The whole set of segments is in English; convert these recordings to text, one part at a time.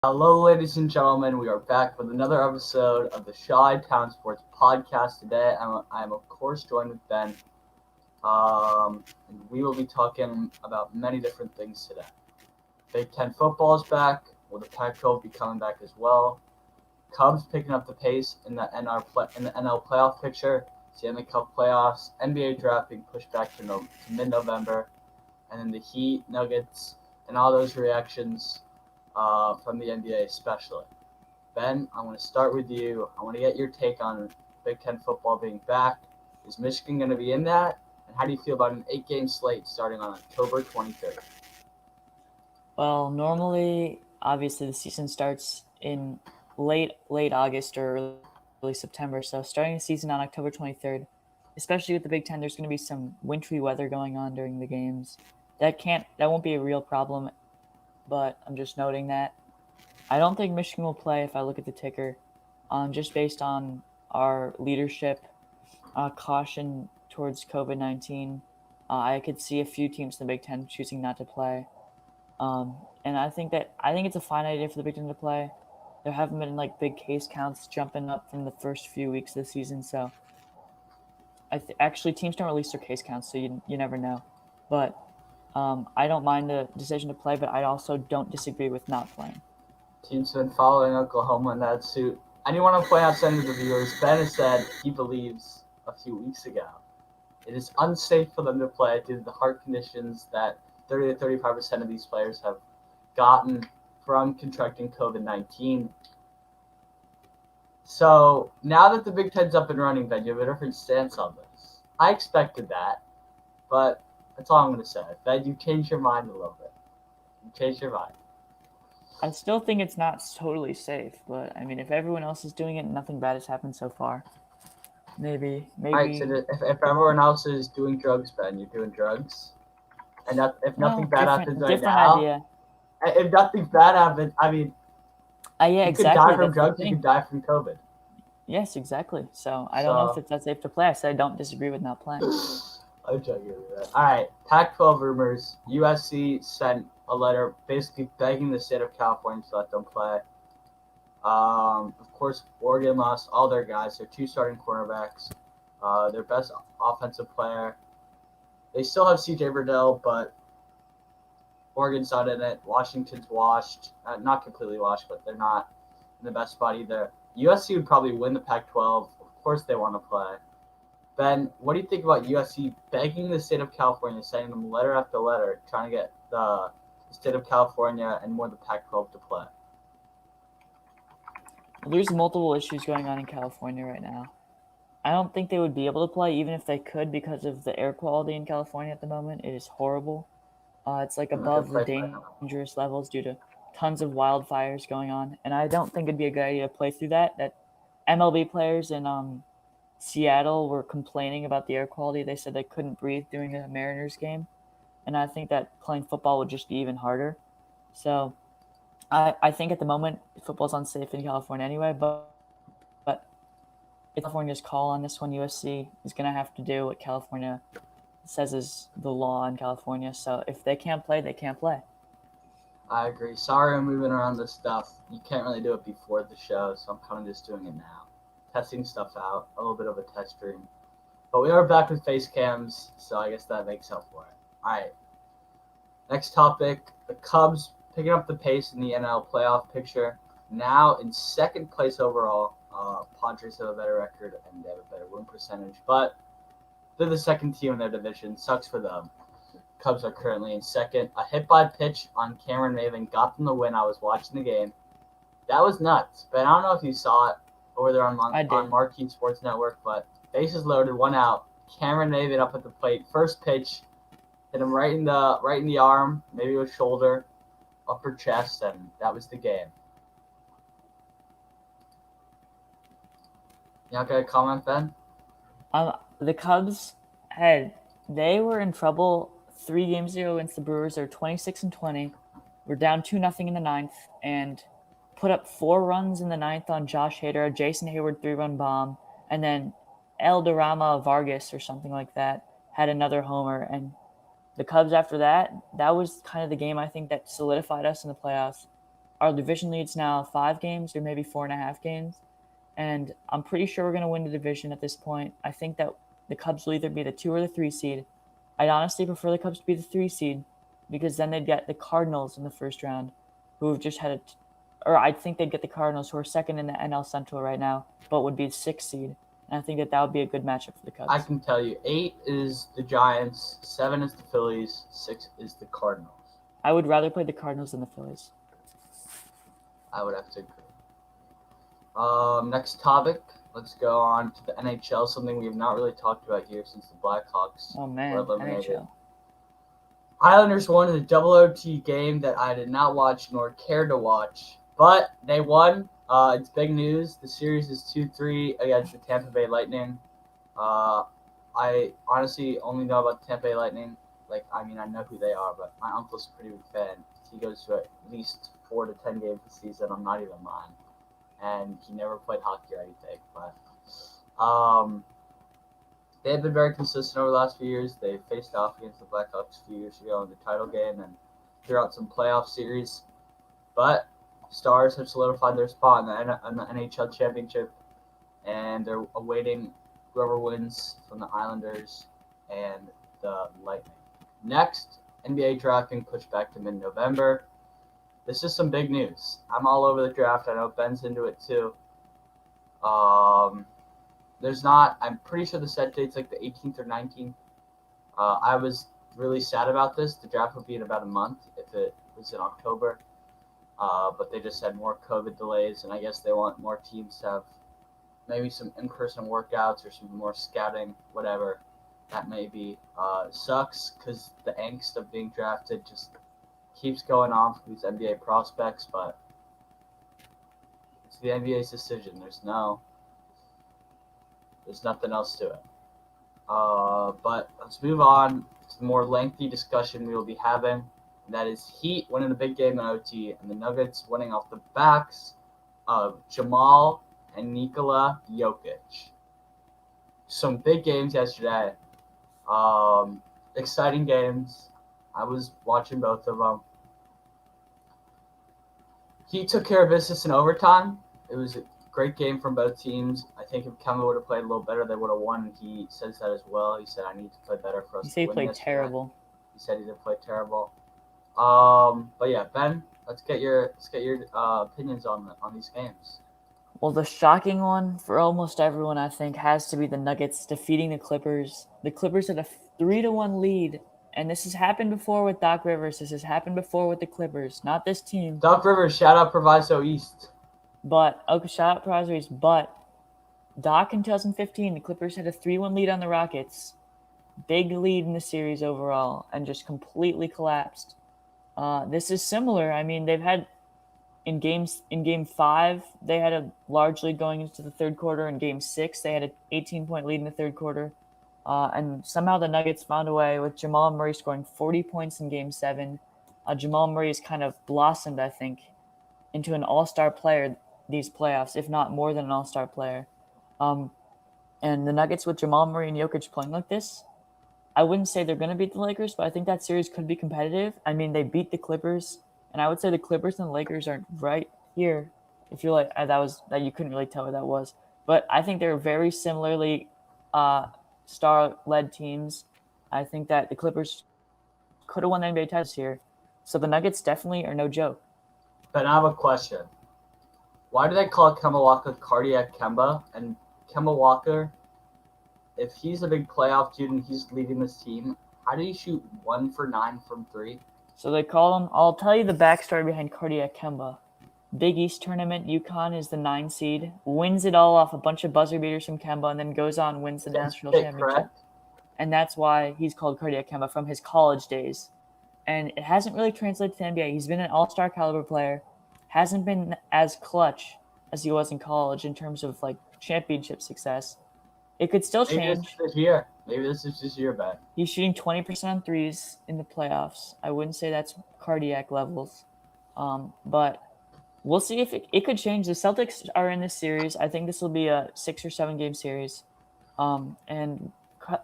Hello, ladies and gentlemen. We are back with another episode of the Shy Town Sports Podcast. Today, I'm of course joined with Ben, and we will be talking about many different things today. Big Ten football is back. Will the Pac-12 be coming back as well? Cubs picking up the pace in the NL playoff picture. Stanley Cup playoffs. NBA draft being pushed back to mid-November, and then the Heat, Nuggets, and all those reactions from the NBA especially. Ben, I want to start with you. I want to get your take on Big Ten football being back. Is Michigan going to be in that? And how do you feel about an 8-game slate starting on October 23rd? Well, normally, obviously, the season starts in late August or early September. So starting the season on October 23rd, especially with the Big Ten, there's going to be some wintry weather going on during the games. That won't be a real problem, but I'm just noting that. I don't think Michigan will play if I look at the ticker, just based on our leadership caution towards COVID-19. I could see a few teams in the Big Ten choosing not to play. And I think it's a fine idea for the Big Ten to play. There haven't been like big case counts jumping up from the first few weeks of the season, so actually teams don't release their case counts, so you never know. But I don't mind the decision to play, but I also don't disagree with not playing. Team's been following Oklahoma in that suit. I do want to point out something to the viewers. Ben has said he believes a few weeks ago it is unsafe for them to play due to the heart conditions that 30 to 35% of these players have gotten from contracting COVID-19. So now that the Big Ten's up and running, Ben, you have a different stance on this. I expected that, but that's all I'm going to say. Ben, you changed your mind a little bit. You changed your mind. I still think it's not totally safe, but I mean, if everyone else is doing it, and nothing bad has happened so far. Maybe, All right, so maybe. if everyone else is doing drugs, Ben, you're doing drugs, and if nothing Well, bad happens different, right different now, idea. if nothing bad happens, I mean, Yeah, you could die exactly. from That's the drugs, you could thing. die from COVID. Yes, exactly. So I don't know if So it's that safe to play. I said I don't disagree with not playing. I'm joking with that. All right, Pac-12 rumors. USC sent a letter basically begging the state of California to let them play. Of course, Oregon lost all their guys. Their two starting cornerbacks, their best offensive player. They still have C.J. Verdell, but Oregon's not in it. Washington's washed. Not completely washed, but they're not in the best spot either. USC would probably win the Pac-12. Of course, they want to play. Ben, what do you think about USC begging the state of California, sending them letter after letter, trying to get the state of California and more of the Pac-12 to play? Well, there's multiple issues going on in California right now. I don't think they would be able to play even if they could because of the air quality in California at the moment. It is horrible. It's like I'm not going above to the play for dangerous levels due to tons of wildfires going on, and I don't think it'd be a good idea to play through that. That MLB players in Seattle were complaining about the air quality. They said they couldn't breathe during the Mariners game, and I think that playing football would just be even harder. So I think at the moment football's unsafe in California anyway, but it's California's call on this one. USC is going to have to do what California says is the law in California. So if they can't play, they can't play. I agree. Sorry I'm moving around this stuff. You can't really do it before the show, so I'm kind of just doing it now. Testing stuff out, a little bit of a test stream. But we are back with face cams, so I guess that makes up for it. All right, next topic. The Cubs picking up the pace in the NL playoff picture. Now in second place overall. Padres have a better record and they have a better win percentage, but they're the second team in their division. Sucks for them. Cubs are currently in second. A hit by pitch on Cameron Maven got them the win. I was watching the game. That was nuts. But I don't know if you saw it over there I on did. Marquee Sports Network, but bases loaded, one out. Cameron Maven up at the plate. First pitch, hit him right in the arm, maybe with shoulder, upper chest, and that was the game. You not gonna comment, Ben? The Cubs had they were in trouble 3 games ago against the Brewers. They're 26-20. We're down 2-0 in the ninth and put up 4 runs in the ninth on Josh Hader, a Jason Hayward 3-run bomb, and then Elderama Vargas or something like that had another homer. And the Cubs after that, that was kind of the game I think that solidified us in the playoffs. our division lead's now 5 games or maybe 4.5 games. And I'm pretty sure we're going to win the division at this point. I think that the Cubs will either be the 2 or the 3 seed. I'd honestly prefer the Cubs to be the 3 seed because then they'd get the Cardinals in the first round, who have just had or I think they'd get the Cardinals, who are second in the NL Central right now, but would be the 6th seed. And I think that would be a good matchup for the Cubs. I can tell you, 8 is the Giants, 7 is the Phillies, 6 is the Cardinals. I would rather play the Cardinals than the Phillies. I would have to agree. Next topic. Let's go on to the NHL, something we have not really talked about here since the Blackhawks Oh man, were eliminated. NHL. Islanders won in a double OT game that I did not watch nor care to watch, but they won. It's big news. The series is 2-3 against the Tampa Bay Lightning. I honestly only know about the Tampa Bay Lightning. I know who they are, but my uncle's a pretty big fan. He goes to at least 4 to 10 games a season. I'm not even lying. And he never played hockey or anything, but they have been very consistent over the last few years. They faced off against the Blackhawks a few years ago in the title game and throughout some playoff series. But Stars have solidified their spot in the NHL championship, and they're awaiting whoever wins from the Islanders and the Lightning. Next, NBA draft being pushed back to mid-November. This is some big news. I'm all over the draft. I know Ben's into it too. I'm pretty sure the set date's like the 18th or 19th. I was really sad about this. The draft would be in about a month if it was in October. But they just had more COVID delays, and I guess they want more teams to have maybe some in-person workouts or some more scouting, whatever that may be. Sucks because the angst of being drafted just keeps going on for these NBA prospects, but it's the NBA's decision. There's nothing else to it. But let's move on to the more lengthy discussion we will be having. And that is Heat winning a big game in OT and the Nuggets winning off the backs of Jamal and Nikola Jokic. Some big games yesterday. Exciting games. I was watching both of them. Heat took care of business in overtime. It was a great game from both teams. I think if Kemba would have played a little better, they would have won. He says that as well. He said, I need to play better for us You say he to win played this terrible. He said he did play terrible. But yeah, Ben, let's get your opinions on these games. Well, the shocking one for almost everyone, I think, has to be the Nuggets defeating the Clippers. The Clippers had a 3-1 lead, and this has happened before with Doc Rivers. This has happened before with the Clippers, not this team. Doc Rivers, shout out Proviso East. But shout out Proviso East. But Doc in 2015, the Clippers had a 3-1 lead on the Rockets, big lead in the series overall, and just completely collapsed. This is similar. I mean, they've had in game 5, they had a large lead going into the third quarter. In game 6, they had an 18-point lead in the third quarter. And somehow the Nuggets found a way with Jamal Murray scoring 40 points in game 7. Jamal Murray has kind of blossomed, I think, into an all-star player these playoffs, if not more than an all-star player. And the Nuggets with Jamal Murray and Jokic playing like this, I wouldn't say they're going to beat the Lakers, but I think that series could be competitive. I mean, they beat the Clippers, and I would say the Clippers and the Lakers are right here. If you're like that you couldn't really tell what that was, but I think they're very similarly star-led teams. I think that the Clippers could have won the NBA title this year, so the Nuggets definitely are no joke. Ben, I have a question. Why do they call Kemba Walker Cardiac Kemba? And Kemba Walker, if he's a big playoff dude and he's leading this team, how do you shoot 1 for 9 from 3? So they call him. I'll tell you the backstory behind Cardiac Kemba. Big East tournament, UConn is the 9 seed, wins it all off a bunch of buzzer beaters from Kemba, and then goes on and wins the national championship. Correct? And that's why he's called Cardiac Kemba from his college days. And it hasn't really translated to the NBA. He's been an all-star caliber player, hasn't been as clutch as he was in college in terms of like championship success. It could still change. Maybe this is this year, Ben. He's shooting 20% on threes in the playoffs. I wouldn't say that's cardiac levels. But we'll see if it could change. The Celtics are in this series. I think this will be a 6 or 7 game series. And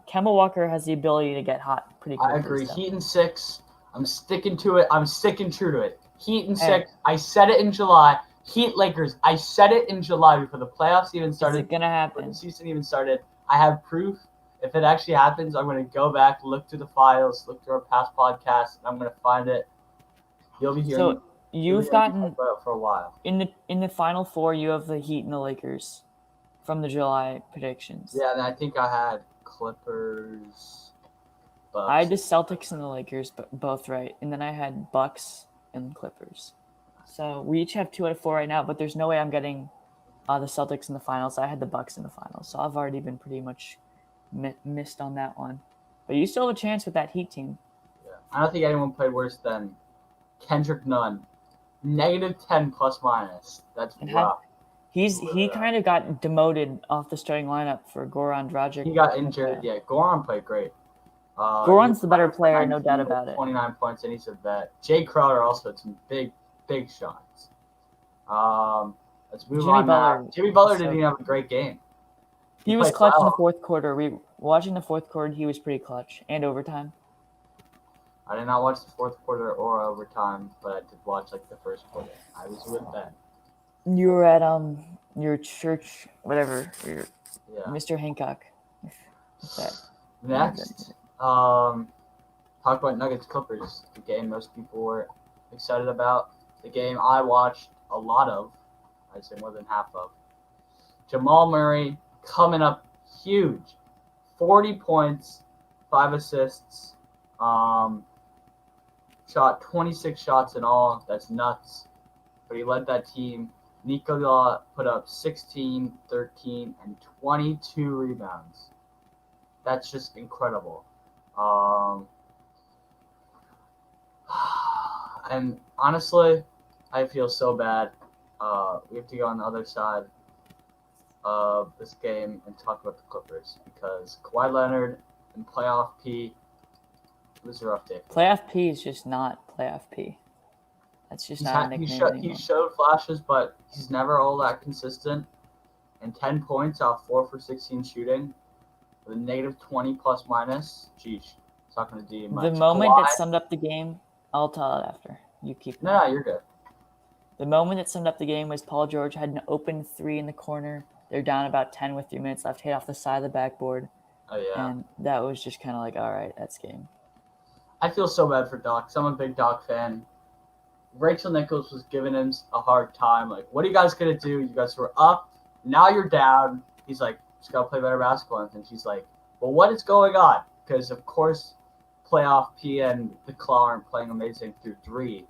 Kemba Walker has the ability to get hot pretty quickly. I agree. Heat in 6. I'm sticking to it. I'm sticking true to it. Heat in Hey. 6. I said it in July. Heat Lakers. I said it in July before the playoffs even Is started. it gonna Before happen? the season even started. I have proof. If it actually happens, I'm going to go back, look through the files, look through our past podcasts, and I'm going to find it. You'll be hearing. So you've gotten about it for a while. in the final four. You have the Heat and the Lakers from the July predictions. Yeah, and I think I had Clippers. Bucks. I had the Celtics and the Lakers, but both right, and then I had Bucks and Clippers. So we each have 2 out of 4 right now, but there's no way I'm getting the Celtics in the finals. I had the Bucks in the finals, so I've already been pretty much missed on that one. But you still have a chance with that Heat team. Yeah. I don't think anyone played worse than Kendrick Nunn. -10 plus minus. That's And rough. he kind of got demoted off the starting lineup for Goran Dragic. He got injured. Yeah, Goran played great. Goran's the better player, no doubt about it. 29 points, and he's a vet. Jay Crowder also had some big shots. Let's move on now. Jimmy Butler didn't even have a great game. He was clutch in the fourth quarter. Watching the fourth quarter, he was pretty clutch, and overtime. I did not watch the fourth quarter or overtime, but I did watch like the first quarter. I was with Ben. You were at your church, whatever. Yeah. Mr. Hancock. Next, talk about Nuggets Clippers, the game most people were excited about. The game I watched a lot of, I'd say more than half of. Jamal Murray coming up huge, 40 points, 5 assists, shot 26 shots in all. That's nuts. But he led that team. Nikola put up 16, 13, and 22 rebounds. That's just incredible. And honestly, I feel so bad. We have to go on the other side of this game and talk about the Clippers because Kawhi Leonard and Playoff P, it was a rough day. Playoff P is just not Playoff P. That's just not a nickname anymore. He showed flashes, but he's never all that consistent. And 10 points off 4 for 16 shooting with a -20 plus minus. Geez, it's not going to do much. The moment that summed up the game, I'll tell it after. You keep going. No, you're good. The moment that summed up the game was Paul George had an open 3 in the corner. They're down about 10 with 3 minutes left, hit off the side of the backboard. Oh, yeah. And that was just kind of like, all right, that's game. I feel so bad for Doc. I'm a big Doc fan. Rachel Nichols was giving him a hard time. Like, what are you guys going to do? You guys were up. Now you're down. He's like, just got to play better basketball. And she's like, well, what is going on? Because, of course, Playoff P and the Claw aren't playing amazing through 3.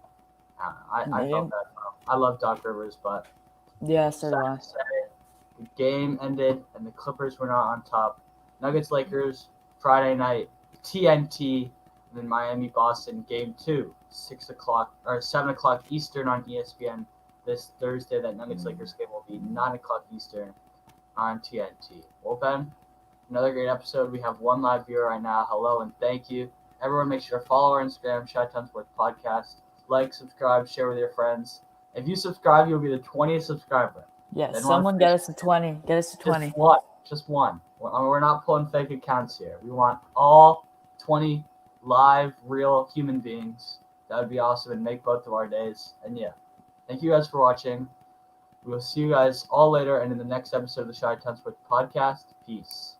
I felt bad. I love Doc Rivers, but yeah, so do I. The game ended, and the Clippers were not on top. Nuggets Lakers Friday night, TNT, and then Miami Boston game 2, 7 o'clock Eastern on ESPN this Thursday. That Nuggets Lakers game will be 9 o'clock Eastern on TNT. Well, Ben, another great episode. We have 1 live viewer right now. Hello and thank you. Everyone, make sure to follow our Instagram, Chi-Town Sports Podcast. Like, subscribe, share with your friends. If you subscribe, you'll be the 20th subscriber. Yeah, someone get us to 20. Get us to 20. Just one. We're not pulling fake accounts here. We want all 20 live, real human beings. That would be awesome and make both of our days. And yeah, thank you guys for watching. We will see you guys all later and in the next episode of the Chi-Town Sports Podcast. Peace.